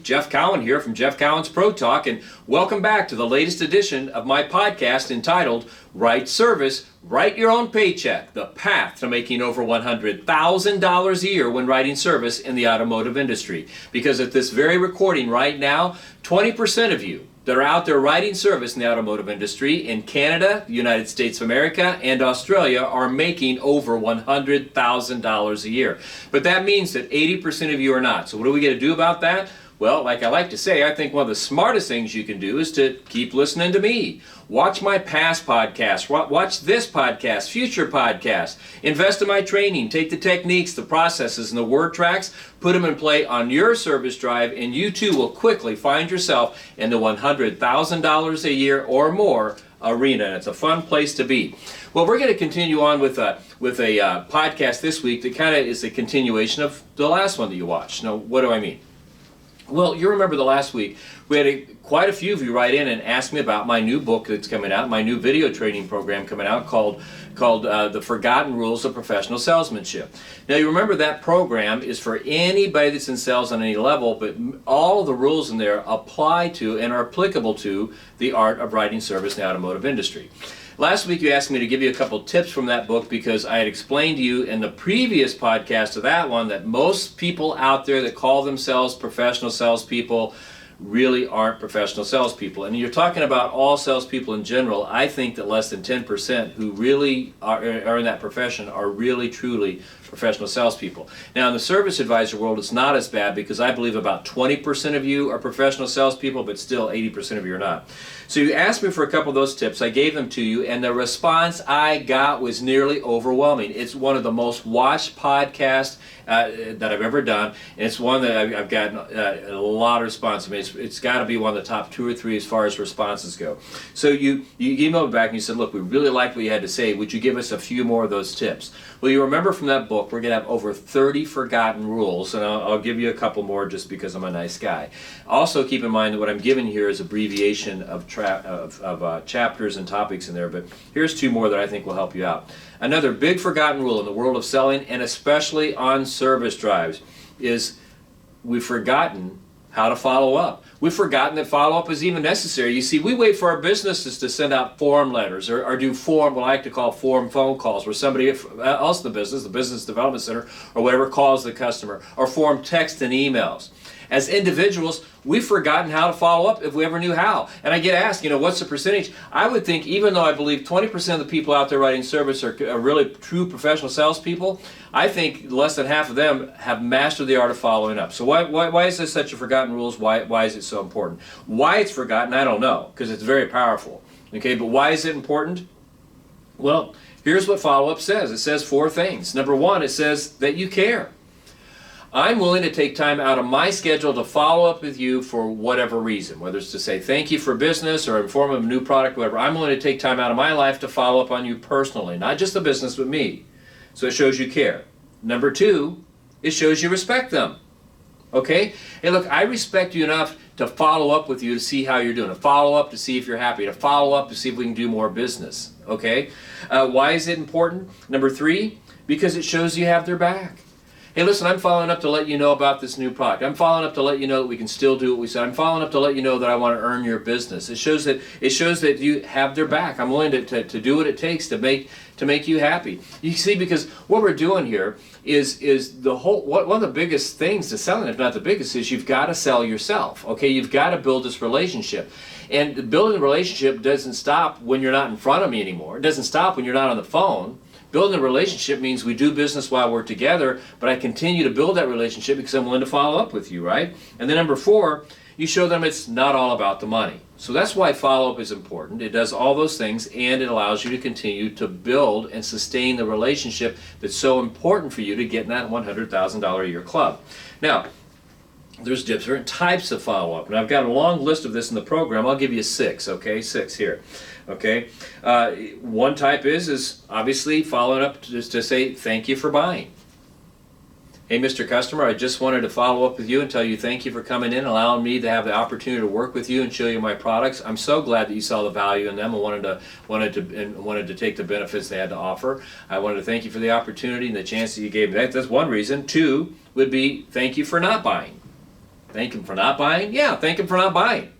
Jeff Cowan here from Jeff Cowan's Pro Talk, and welcome back to the latest edition of my podcast entitled Right Service, Write Your Own Paycheck, the path to making over $100,000 a year when writing service in the automotive industry. Because at this very recording right now, 20% of you that are out there writing service in the automotive industry in Canada, the United States of America, and Australia are making over $100,000 a year. But that means that 80% of you are not. So what are we going to do about that? Well, like I like to say, I think one of the smartest things you can do is to keep listening to me. Watch my past podcasts, watch this podcast, future podcasts, invest in my training, take the techniques, the processes, and the word tracks, put them in play on your service drive, and you too will quickly find yourself in the $100,000 a year or more arena, and it's a fun place to be. Well, we're going to continue on with a podcast this week that kind of is a continuation of the last one that you watched. Now, what do I mean? Well, you remember the last week, we had quite a few of you write in and ask me about my new book that's coming out, my new video training program coming out called The Forgotten Rules of Professional Salesmanship. Now, you remember that program is for anybody that's in sales on any level, but all the rules in there apply to and are applicable to the art of writing service in the automotive industry. Last week you asked me to give you a couple tips from that book because I had explained to you in the previous podcast of that one that most people out there that call themselves professional salespeople really aren't professional salespeople. And you're talking about all salespeople in general. I think that less than 10% who really are in that profession are really, truly professional salespeople. Now, in the service advisor world, it's not as bad because I believe about 20% of you are professional salespeople, but still 80% of you are not. So you asked me for a couple of those tips. I gave them to you, and the response I got was nearly overwhelming. It's one of the most watched podcasts that I've ever done, and it's one that I've gotten a lot of response. I mean, it's got to be one of the top 2 or 3 as far as responses go. So you emailed back and you said, look, we really liked what you had to say. Would you give us a few more of those tips? Well, you remember from that book, we're going to have over 30 forgotten rules, and I'll give you a couple more just because I'm a nice guy. Also, keep in mind that what I'm giving here is abbreviation of chapters and topics in there, but here's 2 more that I think will help you out. Another big forgotten rule in the world of selling, and especially on service drives, is we've forgotten how to follow up. We've forgotten that follow-up is even necessary. You see, we wait for our businesses to send out form letters or do form, what I like to call form phone calls, where somebody else in the business development center, or whatever calls the customer, or form text and emails. As individuals, we've forgotten how to follow up if we ever knew how. And I get asked, what's the percentage? I would think, even though I believe 20% of the people out there writing service are really true professional salespeople, I think less than half of them have mastered the art of following up. So why is this such a forgotten rule? Why is it so important? Why it's forgotten, I don't know, because it's very powerful. Okay, but why is it important? Well, here's what follow-up says. It says 4 things. Number 1, it says that you care. I'm willing to take time out of my schedule to follow up with you for whatever reason, whether it's to say thank you for business or inform of a new product, whatever. I'm willing to take time out of my life to follow up on you personally, not just the business, but me. So it shows you care. Number 2, it shows you respect them. Okay? Hey, look, I respect you enough to follow up with you to see how you're doing, to follow up to see if you're happy, to follow up to see if we can do more business. Okay? Why is it important? Number 3, because it shows you have their back. Hey, listen, I'm following up to let you know about this new product. I'm following up to let you know that we can still do what we said. I'm following up to let you know that I want to earn your business. It shows that you have their back. I'm willing to do what it takes to make you happy. You see, because what we're doing here is one of the biggest things to selling, if not the biggest, is you've got to sell yourself. Okay, you've got to build this relationship. And building a relationship doesn't stop when you're not in front of me anymore. It doesn't stop when you're not on the phone. Building a relationship means we do business while we're together, but I continue to build that relationship because I'm willing to follow up with you, right? And then number 4, you show them it's not all about the money. So that's why follow-up is important. It does all those things, and it allows you to continue to build and sustain the relationship that's so important for you to get in that $100,000 a year club. Now, there's different types of follow-up, and I've got a long list of this in the program. I'll give you 6, okay? 6 here. Okay, one type is obviously following up to say thank you for buying. Hey, Mr. Customer, I just wanted to follow up with you and tell you thank you for coming in, allowing me to have the opportunity to work with you and show you my products. I'm so glad that you saw the value in them and wanted to take the benefits they had to offer. I wanted to thank you for the opportunity and the chance that you gave me. That's one reason. 2 would be thank you for not buying. Thank them for not buying? Yeah, thank them for not buying.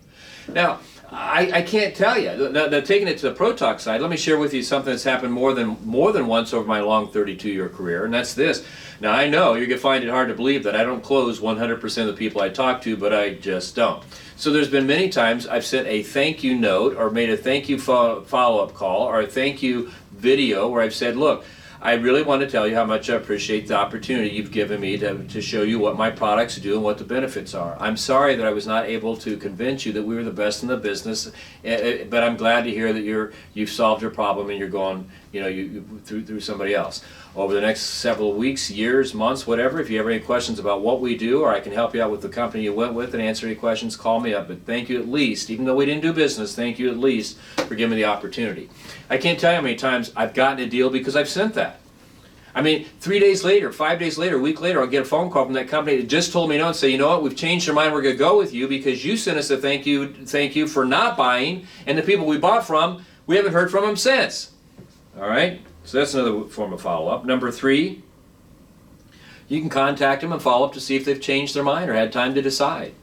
Now, I can't tell you. Now, taking it to the Pro Talk side, let me share with you something that's happened more than once over my long 32-year career, and that's this. Now, I know you're going to find it hard to believe that I don't close 100% of the people I talk to, but I just don't. So there's been many times I've sent a thank you note or made a thank you follow-up call or a thank you video where I've said, look, I really want to tell you how much I appreciate the opportunity you've given me to show you what my products do and what the benefits are. I'm sorry that I was not able to convince you that we were the best in the business, but I'm glad to hear that you've solved your problem and you're going, through somebody else. Over the next several weeks, years, months, whatever, if you have any questions about what we do or I can help you out with the company you went with and answer any questions, call me up. But thank you at least, even though we didn't do business, thank you at least for giving me the opportunity. I can't tell you how many times I've gotten a deal because I've sent that. I mean, 3 days later, 5 days later, a week later, I'll get a phone call from that company that just told me no and say, you know what, we've changed our mind, we're going to go with you because you sent us a thank you for not buying, and the people we bought from, we haven't heard from them since. All right? So that's another form of follow-up. Number 3, you can contact them and follow up to see if they've changed their mind or had time to decide.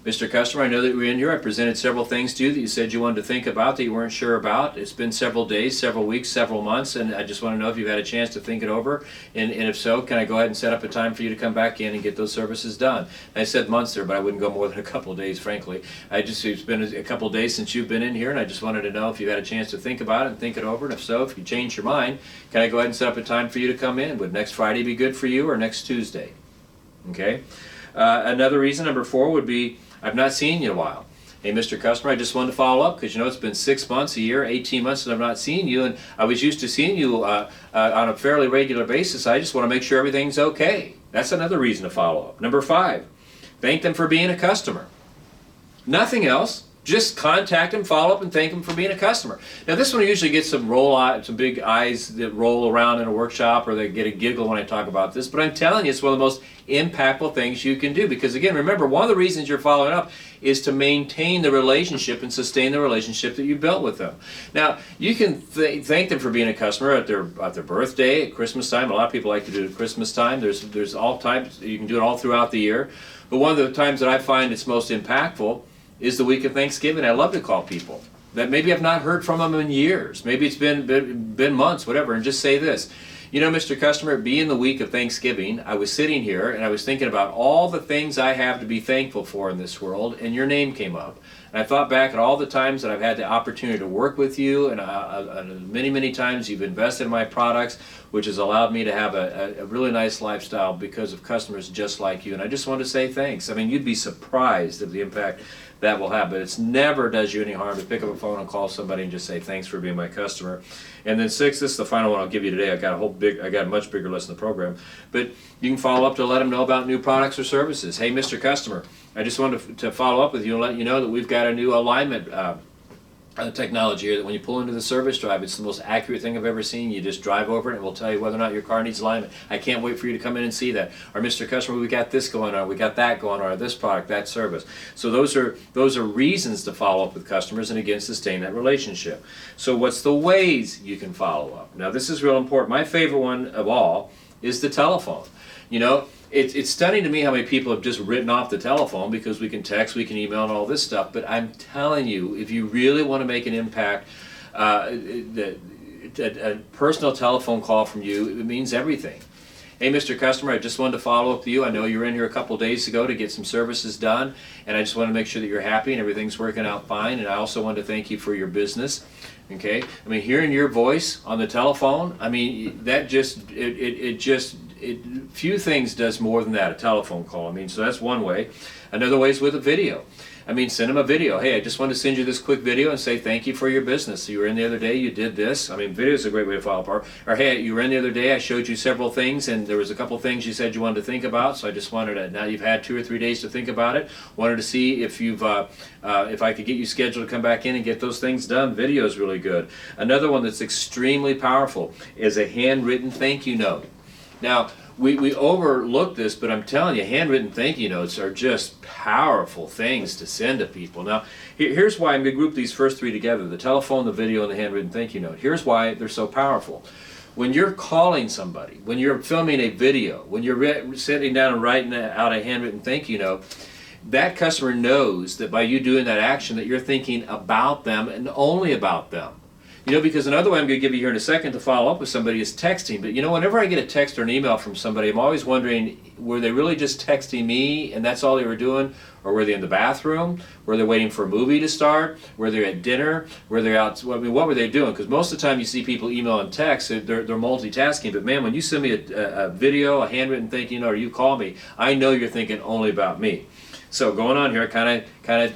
Mr. Customer, I know that you were in here. I presented several things to you that you said you wanted to think about that you weren't sure about. It's been several days, several weeks, several months, and I just want to know if you've had a chance to think it over. And if so, can I go ahead and set up a time for you to come back in and get those services done? And I said months there, but I wouldn't go more than a couple of days, frankly. It's been a couple of days since you've been in here, and I just wanted to know if you've had a chance to think about it and think it over. And if so, if you change your mind, can I go ahead and set up a time for you to come in? Would next Friday be good for you or next Tuesday? Okay. Another reason, number 4, would be I've not seen you in a while. Hey, Mr. Customer, I just wanted to follow up because it's been 6 months, a year, 18 months that I've not seen you, and I was used to seeing you on a fairly regular basis. I just want to make sure everything's okay. That's another reason to follow up. Number 5, thank them for being a customer. Nothing else. Just contact them, follow up, and thank them for being a customer. Now, this one usually gets some big eyes that roll around in a workshop, or they get a giggle when I talk about this. But I'm telling you, it's one of the most impactful things you can do. Because again, remember, one of the reasons you're following up is to maintain the relationship and sustain the relationship that you built with them. Now, you can thank them for being a customer at their birthday, at Christmas time. A lot of people like to do it at Christmas time. There's all times you can do it all throughout the year. But one of the times that I find it's most impactful is the week of Thanksgiving. I love to call people that maybe I've not heard from them in years. Maybe it's been months, whatever, and just say this. Mr. Customer, being the week of Thanksgiving, I was sitting here and I was thinking about all the things I have to be thankful for in this world, and your name came up. And I thought back at all the times that I've had the opportunity to work with you, and many, many times you've invested in my products, which has allowed me to have a really nice lifestyle because of customers just like you. And I just want to say thanks. I mean, you'd be surprised at the impact that will have, but it never does you any harm to pick up a phone and call somebody and just say thanks for being my customer. And then 6, this is the final one I'll give you today. I got a much bigger list in the program, but you can follow up to let them know about new products or services. Hey, Mr. Customer, I just wanted to follow up with you and let you know that we've got a new alignment technology here that when you pull into the service drive, it's the most accurate thing I've ever seen. You just drive over it and it will tell you whether or not your car needs alignment. I can't wait for you to come in and see that. Or Mr. Customer, we got this going on, we got that going on, or this product, that service. So those are reasons to follow up with customers and again sustain that relationship. So what's the ways you can follow up? Now this is real important. My favorite one of all is the telephone. It's stunning to me how many people have just written off the telephone because we can text, we can email, and all this stuff. But I'm telling you, if you really want to make an impact, a personal telephone call from you, it means everything. Hey, Mr. Customer, I just wanted to follow up with you. I know you were in here a couple of days ago to get some services done, and I just want to make sure that you're happy and everything's working out fine. And I also want to thank you for your business. Okay, I mean, hearing your voice on the telephone, I mean, that few things does more than that, a telephone call. I mean, so that's one way. Another way is with a video. I mean, send them a video. Hey, I just want to send you this quick video and say thank you for your business. So you were in the other day, you did this. I mean, video is a great way to follow up. Or hey, you were in the other day, I showed you several things, and there was a couple things you said you wanted to think about. So I just wanted to. Now you've had 2 or 3 days to think about it. Wanted to see if if I could get you scheduled to come back in and get those things done. Video is really good. Another one that's extremely powerful is a handwritten thank you note. Now, we overlook this, but I'm telling you, handwritten thank you notes are just powerful things to send to people. Now, here's why I'm going to group these first 3 together, the telephone, the video, and the handwritten thank you note. Here's why they're so powerful. When you're calling somebody, when you're filming a video, when you're sitting down and writing out a handwritten thank you note, that customer knows that by you doing that action that you're thinking about them and only about them. You know, because another way I'm going to give you here in a second to follow up with somebody is texting. But you know, whenever I get a text or an email from somebody, I'm always wondering, were they really just texting me and that's all they were doing? Or were they in the bathroom? Were they waiting for a movie to start? Were they at dinner? Were they out? I mean, what were they doing? Because most of the time you see people email and text, they're multitasking. But man, when you send me a video, a handwritten thing, you know, or you call me, I know you're thinking only about me. So going on here, I kind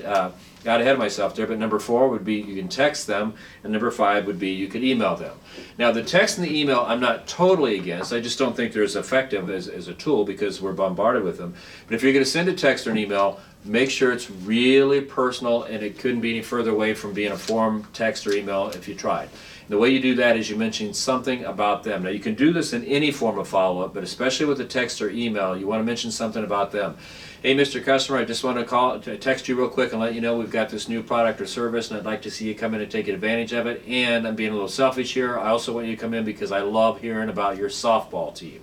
of got ahead of myself there, but number 4 would be you can text them, and number 5 would be you could email them. Now the text and the email I'm not totally against. I just don't think they're as effective as a tool because we're bombarded with them. But if you're going to send a text or an email, make sure it's really personal, and it couldn't be any further away from being a form text or email if you tried. And the way you do that is you mention something about them. Now you can do this in any form of follow-up, but especially with a text or email, you want to mention something about them. Hey, Mr. Customer, I just want to text you real quick and let you know we've got this new product or service, and I'd like to see you come in and take advantage of it. And I'm being a little selfish here. I also want you to come in because I love hearing about your softball team.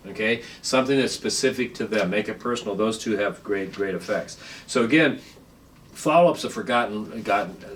Okay, something that's specific to them. Make it personal. Those two have great effects. So again, follow-ups have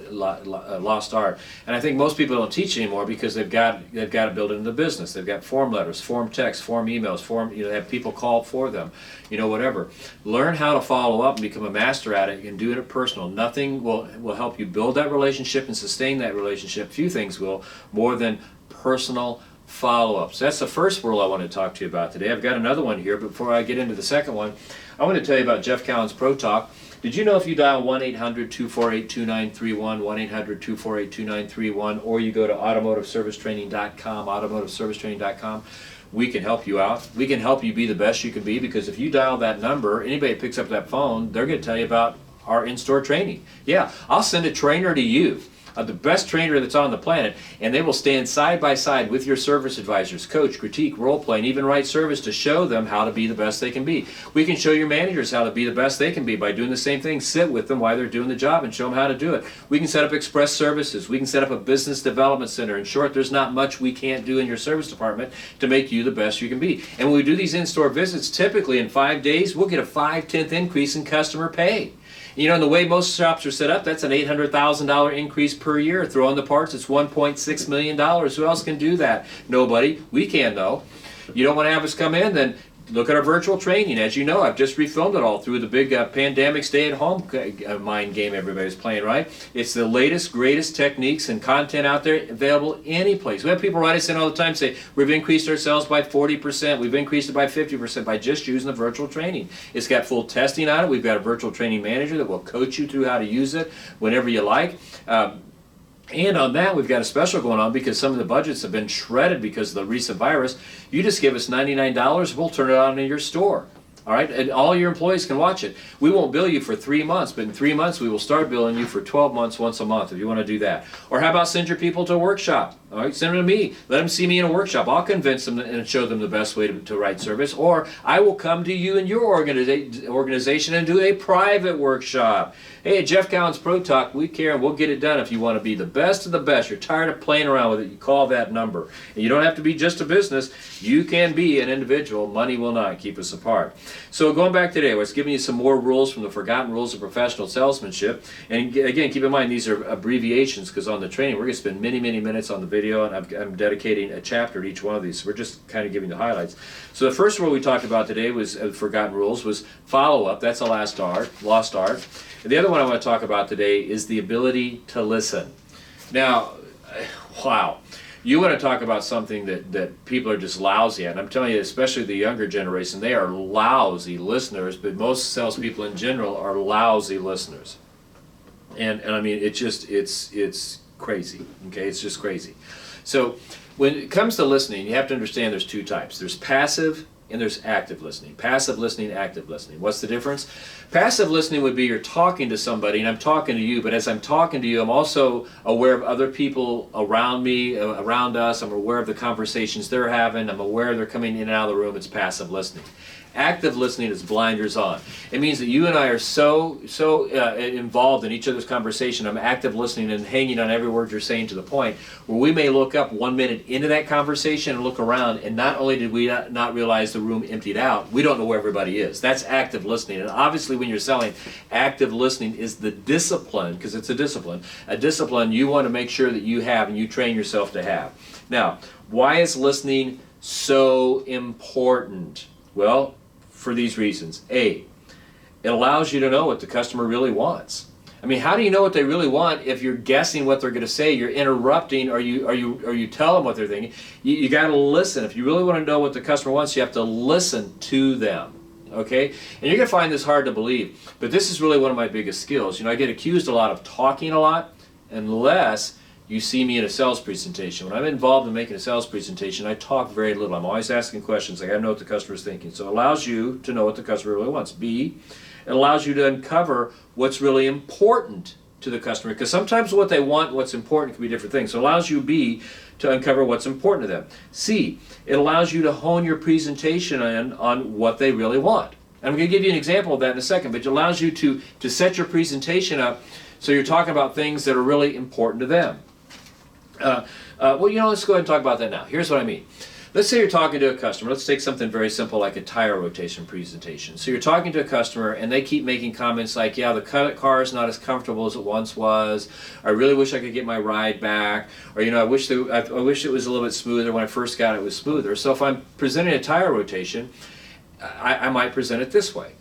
lost art, and I think most people don't teach anymore because they've got to build it into the business. They've got form letters, form text, form emails, they have people call for them, whatever. Learn how to follow up and become a master at it and doing it personal. Nothing will help you build that relationship and sustain that relationship. Few things will more than personal follow-ups. That's the first rule I want to talk to you about today. I've got another one here, but before I get into the second one, I want to tell you about Jeff Cowan's Pro Talk. Did you know if you dial 1-800-248-2931, 1-800-248-2931, or you go to automotiveservicetraining.com, automotiveservicetraining.com, we can help you out. We can help you be the best you can be, because if you dial that number, anybody that picks up that phone, they're going to tell you about our in-store training. Yeah, I'll send a trainer to you, the best trainer that's on the planet, and they will stand side by side with your service advisors, coach, critique, role play, and even write service to show them how to be the best they can be. We can show your managers how to be the best they can be by doing the same thing. Sit with them while they're doing the job and show them how to do it. We can set up express services. We can set up a business development center. In short, there's not much we can't do in your service department to make you the best you can be. And when we do these in-store visits, typically in 5 days, we'll get a 5/10 increase in customer pay. And the way most shops are set up, that's an $800,000 increase per year. Throw in the parts, it's $1.6 million. Who else can do that? Nobody. We can, though. You don't want to have us come in, then look at our virtual training. As you know, I've just refilmed it all through the big pandemic stay-at-home mind game everybody's playing, right? It's the latest, greatest techniques and content out there available any place. We have people write us in all the time say, we've increased our sales by 40%, we've increased it by 50% by just using the virtual training. It's got full testing on it. We've got a virtual training manager that will coach you through how to use it whenever you like. And on that, we've got a special going on because some of the budgets have been shredded because of the recent virus. You just give us $99, we'll turn it on in your store. All right, and all your employees can watch it. We won't bill you for 3 months, but in 3 months we will start billing you for 12 months once a month if you want to do that. Or how about send your people to a workshop? All right, send them to me. Let them see me in a workshop. I'll convince them and show them the best way to write service. Or I will come to you in your organization and do a private workshop. Hey, at Jeff Cowan's Pro Talk, we care and we'll get it done. If you want to be the best of the best, you're tired of playing around with it, you call that number. And you don't have to be just a business. You can be an individual. Money will not keep us apart. So going back today, I was giving you some more rules from the Forgotten Rules of Professional Salesmanship. And again, keep in mind these are abbreviations because on the training we're going to spend many minutes on the video, and I'm dedicating a chapter to each one of these. So we're just kind of giving the highlights. So the first rule we talked about today was Forgotten Rules was follow-up. That's a lost art. And the other one I want to talk about today is the ability to listen. Now, wow. You want to talk about something that people are just lousy at. And I'm telling you, especially the younger generation, they are lousy listeners, but most salespeople in general are lousy listeners. And I mean, it's crazy, okay? It's just crazy. So when it comes to listening, you have to understand there's two types. There's passive and there's active listening. Passive listening, active listening. What's the difference? Passive listening would be you're talking to somebody and I'm talking to you, but as I'm talking to you, I'm also aware of other people around me, around us. I'm aware of the conversations they're having. I'm aware they're coming in and out of the room. It's passive listening. Active listening is blinders on. It means that you and I are so involved in each other's conversation. I'm active listening and hanging on every word you're saying to the point where we may look up 1 minute into that conversation and look around, and not only did we not realize the room emptied out, we don't know where everybody is. That's active listening. And obviously when you're selling, active listening is the discipline, because it's a discipline you want to make sure that you have and you train yourself to have. Now, why is listening so important? Well, for these reasons. A, it allows you to know what the customer really wants. I mean, how do you know what they really want if you're guessing what they're going to say? You're interrupting, or you tell them what they're thinking. You got to listen. If you really want to know what the customer wants, you have to listen to them. Okay? And you're going to find this hard to believe, but this is really one of my biggest skills. You know, I get accused a lot of talking a lot, unless you see me in a sales presentation. When I'm involved in making a sales presentation, I talk very little. I'm always asking questions. I got to know what the customer's thinking. So it allows you to know what the customer really wants. B, it allows you to uncover what's really important to the customer, because sometimes what they want and what's important can be different things. So it allows you, B, to uncover what's important to them. C, it allows you to hone your presentation on what they really want. I'm going to give you an example of that in a second, but it allows you to set your presentation up so you're talking about things that are really important to them. Well, you know, let's go ahead and talk about that now. Here's what I mean. Let's say you're talking to a customer. Let's take something very simple like a tire rotation presentation. So you're talking to a customer and they keep making comments like, yeah, the car is not as comfortable as it once was. I really wish I could get my ride back. Or, you know, I wish it was a little bit smoother. When I first got it, it was smoother. So if I'm presenting a tire rotation, I might present it this way.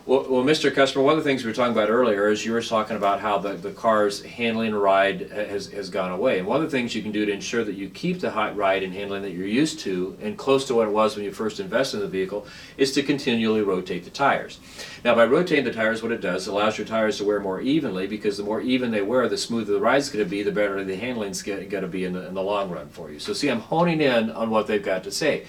Well, Mr. Customer, one of the things we were talking about earlier is you were talking about how the car's handling a ride has gone away. And one of the things you can do to ensure that you keep the hot ride and handling that you're used to and close to what it was when you first invested in the vehicle is to continually rotate the tires. Now, by rotating the tires, what it does, it allows your tires to wear more evenly, because the more even they wear, the smoother the ride's going to be, the better the handling's going to be in the long run for you. So see, I'm honing in on what they've got to say.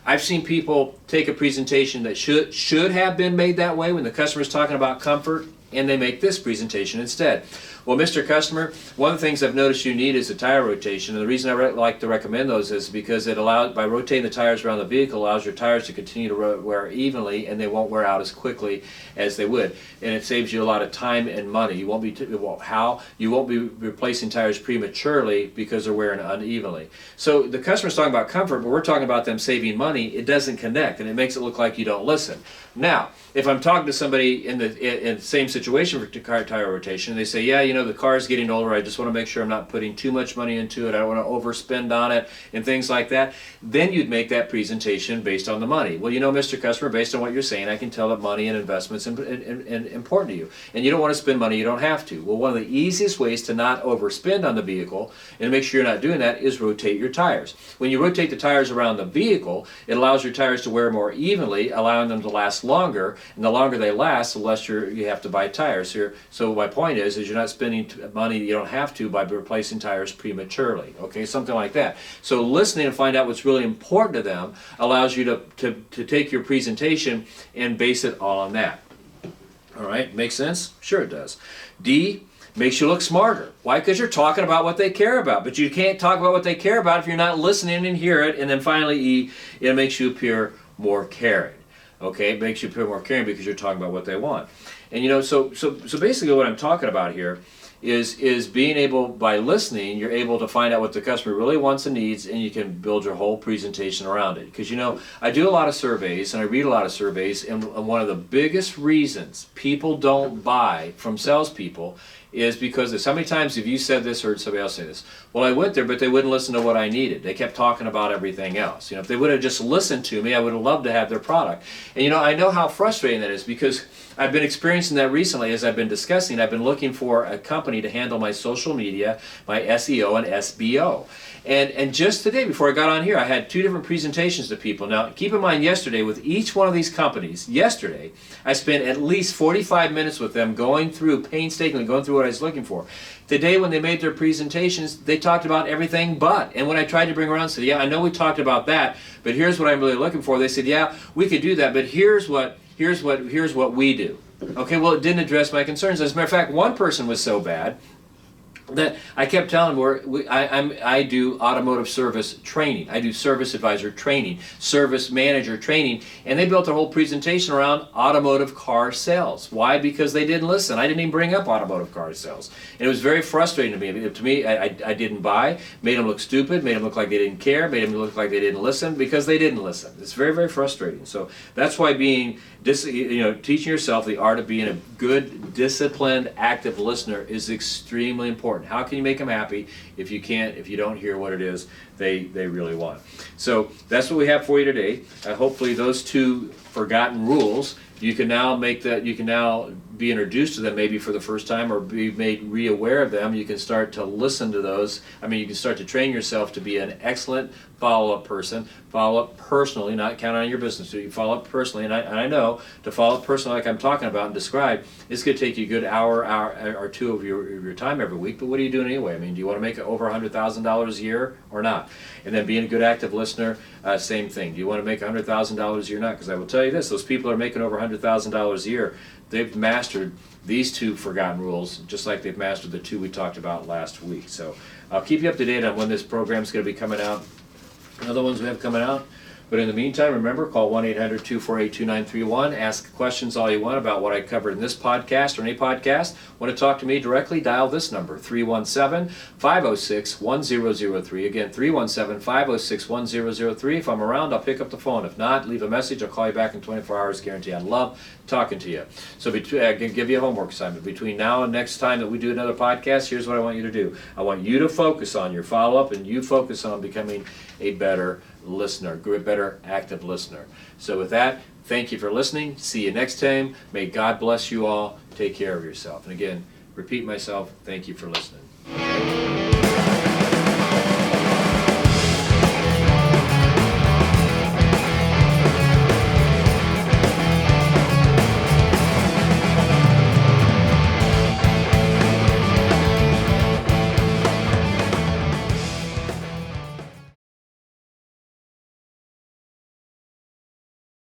I've seen people take a presentation that should have been made that way when the customer's talking about comfort, and they make this presentation instead. Well, Mr. Customer, one of the things I've noticed you need is a tire rotation, and the reason I like to recommend those is because it allows, by rotating the tires around the vehicle, allows your tires to continue to wear evenly, and they won't wear out as quickly as they would, and it saves you a lot of time and money. You won't be replacing tires prematurely because they're wearing unevenly. So the customer's talking about comfort, but we're talking about them saving money. It doesn't connect, and it makes it look like you don't listen. Now, if I'm talking to somebody in the same situation for tire rotation, and they say, yeah, you know, the car's getting older, I just want to make sure I'm not putting too much money into it, I don't want to overspend on it, and things like that, then you'd make that presentation based on the money. Well, you know, Mr. Customer, based on what you're saying, I can tell that money and investments are important to you. And you don't want to spend money you don't have to. Well, one of the easiest ways to not overspend on the vehicle, and to make sure you're not doing that, is rotate your tires. When you rotate the tires around the vehicle, it allows your tires to wear more evenly, allowing them to last longer, and the longer they last, the less you have to buy tires here. So my point is you're not spending money you don't have to by replacing tires prematurely. Okay, something like that. So listening and find out what's really important to them allows you to take your presentation and base it all on that. All right, makes sense? Sure it does. D, makes you look smarter. Why? Because you're talking about what they care about. But you can't talk about what they care about if you're not listening and hear it. And then finally, E, it makes you appear more caring. Okay, it makes you appear more caring because you're talking about what they want. And you know, so basically what I'm talking about here is being able, by listening, you're able to find out what the customer really wants and needs, and you can build your whole presentation around it. Because you know, I do a lot of surveys and I read a lot of surveys, and one of the biggest reasons people don't buy from salespeople is because how many times have you said this or heard somebody else say this? Well, I went there, but they wouldn't listen to what I needed. They kept talking about everything else. You know, if they would have just listened to me, I would have loved to have their product. And you know, I know how frustrating that is, because I've been experiencing that recently as I've been discussing. I've been looking for a company to handle my social media, my SEO, and SBO. And just today, before I got on here, I had 2 different presentations to people. Now, keep in mind, yesterday, with each one of these companies, I spent at least 45 minutes with them painstakingly going through what I was looking for. Today, when they made their presentations, they talked about everything but. And when I tried to bring around and said, yeah, I know we talked about that, but here's what I'm really looking for, they said, yeah, we could do that, but here's what we do. Okay, well, it didn't address my concerns. As a matter of fact, one person was so bad, that I kept telling them, I do automotive service training. I do service advisor training, service manager training, and they built their whole presentation around automotive car sales. Why? Because they didn't listen. I didn't even bring up automotive car sales. And it was very frustrating to me. I didn't buy, made them look stupid, made them look like they didn't care, made them look like they didn't listen because they didn't listen. It's very, very frustrating. So that's why teaching yourself the art of being a good, disciplined, active listener is extremely important. How can you make them happy if you don't hear what it is they really want? So that's what we have for you today. Hopefully those two forgotten rules, you can now be introduced to them maybe for the first time, or be made re-aware of them. You can start to listen to those. You can start to train yourself to be an excellent follow-up person. Follow up personally, not count on your business. You follow up personally, and I know to follow up personally, like I'm talking about and describe, it's going to take you a good hour or two of your time every week. But what are you doing anyway? Do you want to make over $100,000 a year or not? And then being a good active listener, same thing. Do you want to make $100,000 a year or not? Because I will tell you this: those people are making over $100,000 a year. They've mastered these two forgotten rules, just like they've mastered the two we talked about last week. So I'll keep you up to date on when this program is going to be coming out, and other ones we have coming out. But in the meantime, remember, call 1-800-248-2931. Ask questions all you want about what I covered in this podcast or any podcast. Want to talk to me directly? Dial this number, 317-506-1003. Again, 317-506-1003. If I'm around, I'll pick up the phone. If not, leave a message. I'll call you back in 24 hours, guarantee. I love talking to you. So I can give you a homework assignment. Between now and next time that we do another podcast, here's what I want you to do. I want you to focus on your follow-up, and you focus on becoming a better listener, a better active listener. So with that, thank you for listening. See you next time. May God bless you all. Take care of yourself. And again, repeat myself, thank you for listening.